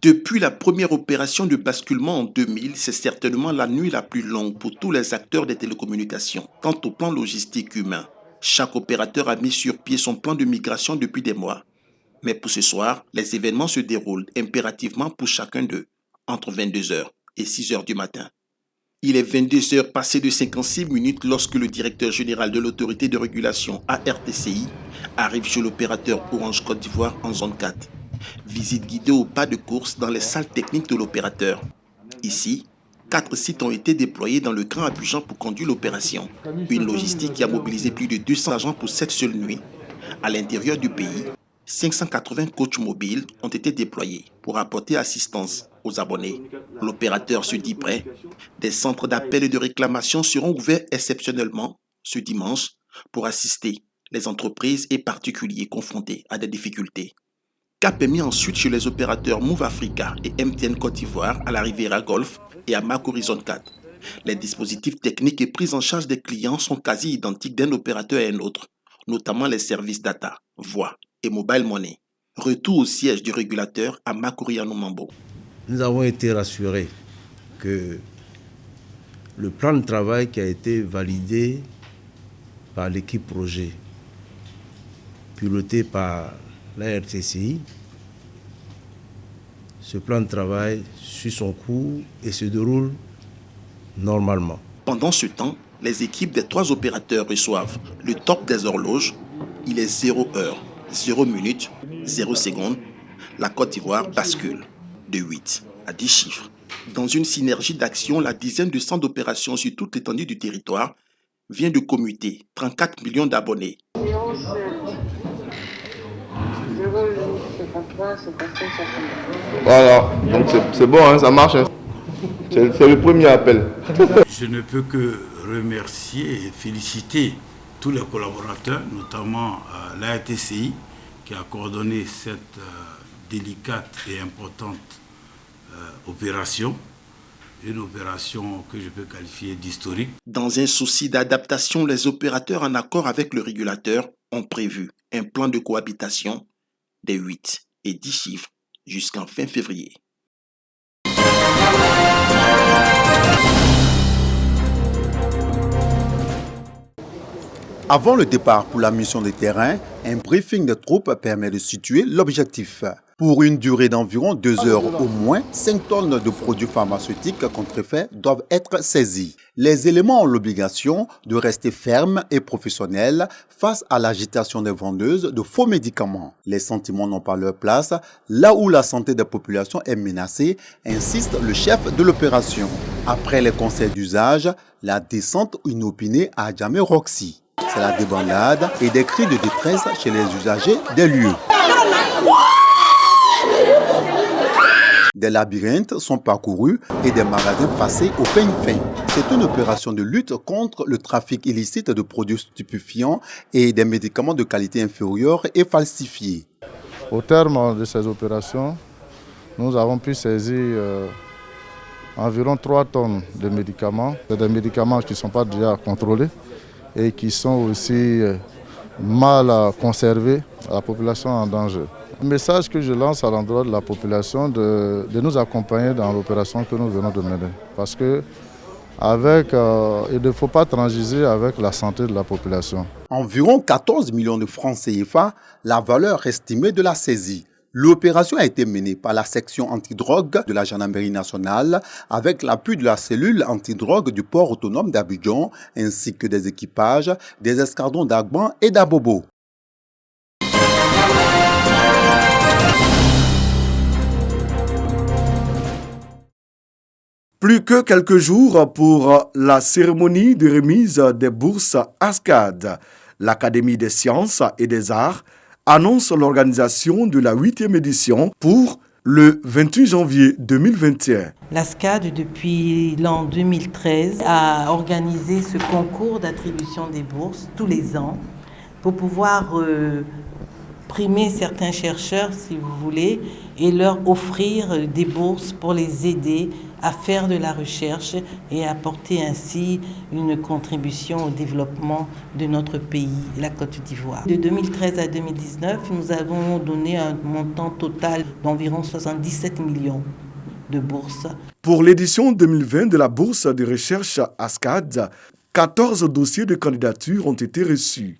Depuis la première opération de basculement en 2000, c'est certainement la nuit la plus longue pour tous les acteurs des télécommunications, quant au plan logistique humain. Chaque opérateur a mis sur pied son plan de migration depuis des mois. Mais pour ce soir, les événements se déroulent impérativement pour chacun d'eux, entre 22h et 6h du matin. Il est 22h passé de 56 minutes lorsque le directeur général de l'autorité de régulation ARTCI arrive chez l'opérateur Orange Côte d'Ivoire en zone 4. Visite guidée au pas de course dans les salles techniques de l'opérateur. Ici, 4 sites ont été déployés dans le Grand Abidjan pour conduire l'opération. Une logistique qui a mobilisé plus de 200 agents pour cette seule nuit. À l'intérieur du pays, 580 coachs mobiles ont été déployés pour apporter assistance aux abonnés. L'opérateur se dit prêt. Des centres d'appel et de réclamation seront ouverts exceptionnellement ce dimanche pour assister les entreprises et particuliers confrontés à des difficultés. Cap est mis ensuite chez les opérateurs Move Africa et MTN Côte d'Ivoire à la Riviera Golf et à Makori Zone 4. Les dispositifs techniques et prise en charge des clients sont quasi identiques d'un opérateur à un autre, notamment les services data, voix et mobile money. Retour au siège du régulateur à Makori Mambo. Nous avons été rassurés que le plan de travail qui a été validé par l'équipe projet, pilotée par la RTCI, ce plan de travail suit son cours et se déroule normalement. Pendant ce temps, les équipes des 3 opérateurs reçoivent le top des horloges. Il est 0 heure, 0 minute, 0 seconde. La Côte d'Ivoire bascule de 8 à 10 chiffres. Dans une synergie d'action, la dizaine de centres d'opération sur toute l'étendue du territoire vient de commuter 34 millions d'abonnés. Voilà, donc c'est bon, hein, ça marche. Hein. C'est le premier appel. Je ne peux que remercier et féliciter tous les collaborateurs, notamment l'ARTCI, qui a coordonné cette délicate et importante opération. Une opération que je peux qualifier d'historique. Dans un souci d'adaptation, les opérateurs en accord avec le régulateur ont prévu un plan de cohabitation des 8 et 10 chiffres jusqu'en fin février. Avant le départ pour la mission de terrain, un briefing de troupes permet de situer l'objectif. Pour une durée d'environ 2 heures au moins, 5 tonnes de produits pharmaceutiques contrefaits doivent être saisis. Les éléments ont l'obligation de rester fermes et professionnels face à l'agitation des vendeuses de faux médicaments. Les sentiments n'ont pas leur place. Là où la santé des populations est menacée, insiste le chef de l'opération. Après les conseils d'usage, la descente inopinée à Adjamé Roxy. C'est la débandade et des cris de détresse chez les usagers des lieux. Des labyrinthes sont parcourus et des magasins passés au peigne fin. C'est une opération de lutte contre le trafic illicite de produits stupéfiants et des médicaments de qualité inférieure et falsifiés. Au terme de ces opérations, nous avons pu saisir environ 3 tonnes de médicaments. C'est des médicaments qui ne sont pas déjà contrôlés et qui sont aussi mal conservés à la population en danger. Le message que je lance à l'endroit de la population de nous accompagner dans l'opération que nous venons de mener. Parce que il ne faut pas transiger avec la santé de la population. Environ 14 millions de francs CFA, la valeur estimée de la saisie. L'opération a été menée par la section antidrogue de la gendarmerie nationale avec l'appui de la cellule antidrogue du port autonome d'Abidjan ainsi que des équipages, des escadrons d'Agban et d'Abobo. Plus que quelques jours pour la cérémonie de remise des bourses ASCAD, l'Académie des sciences et des arts annonce l'organisation de la 8e édition pour le 28 janvier 2021. L'ASCAD, depuis l'an 2013, a organisé ce concours d'attribution des bourses tous les ans pour pouvoir primer certains chercheurs, si vous voulez, et leur offrir des bourses pour les aider à faire de la recherche et à apporter ainsi une contribution au développement de notre pays, la Côte d'Ivoire. De 2013 à 2019, nous avons donné un montant total d'environ 77 millions de bourses. Pour l'édition 2020 de la bourse de recherche ASCAD, 14 dossiers de candidature ont été reçus.